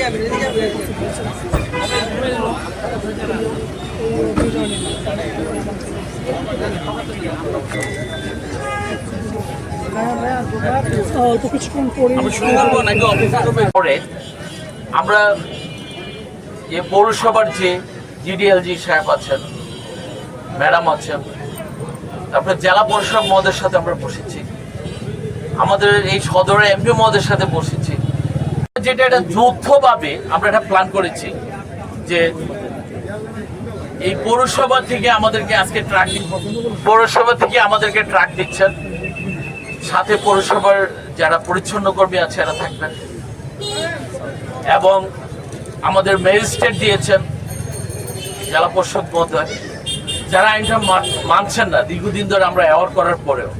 আমরা যে পৌরসভার যে জিডিএলজি সাহেব আছেন, ম্যাডাম আছেন, তারপরে জেলা পরিষদ মহোদয়ের সাথে আমরা বসেছি, আমাদের এই সদরের এমপি মহোদয়ের সাথে বসেছি। যেটা একটা যৌথভাবে আমরা একটা প্ল্যান করেছি যে এই পৌরসভা থেকে আমাদেরকে আজকে ট্রাক দিচ্ছেন, সাথে পৌরসভার যারা পরিচ্ছন্ন কর্মী আছে এরা থাকবেন, এবং আমাদের ম্যাজিস্ট্রেট দিয়েছেন জেলা পরিষদ মহোদয়। যারা আইনটা মানছেন না, দীর্ঘদিন ধরে আমরা অ্যাওয়ার্ড করার পরেও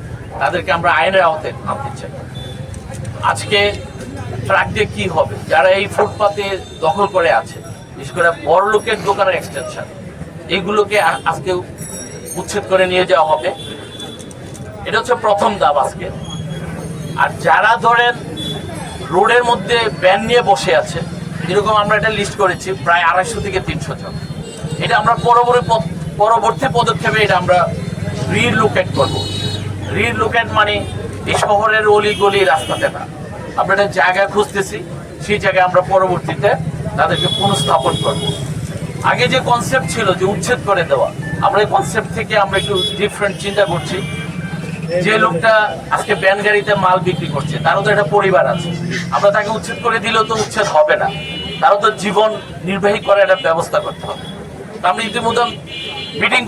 তাদেরকে আমরা আইনের আওতায় আনতে চাই। আজকে ট্রাক দিয়ে কি হবে, যারা এই ফুটপাতে দখল করে আছে, বিশেষ করে বড় লোকের দোকানের এক্সটেনশন, এইগুলোকে আজকে উচ্ছেদ করে নিয়ে যাওয়া হবে। এটা হচ্ছে প্রথম ধাপ আজকে। আর যারা ধরেন রোডের মধ্যে ব্যান নিয়ে বসে আছে, এরকম আমরা এটা লিস্ট করেছি প্রায় 250 থেকে 300 জন। এটা আমরা পরবর্তী পদক্ষেপে এটা আমরা রিলোকেট করব। রিলোকেট মানে এই শহরের অলি গলি রাস্তাতে না, আমরা একটা জায়গা খুঁজতেছি, সেই জায়গায় আমরা পরবর্তীতে তাদেরকে পুনঃস্থাপন করব। আগে যে কনসেপ্ট ছিল যে উচ্ছেদ করে দেওয়া, আমরা এই কনসেপ্ট থেকে আমরা একটু ডিফারেন্ট চিন্তা করছি। যে লোকটা আজকে ব্যান গাড়িতে মাল বিক্রি করছে, তারও তো একটা পরিবার আছে, আমরা তাকে উচ্ছেদ করে দিলেও তো উচ্ছেদ হবে না, তারও তো জীবন নির্বাহী করার একটা ব্যবস্থা করতে হবে। আমরা ইতিমধ্যে মিটিং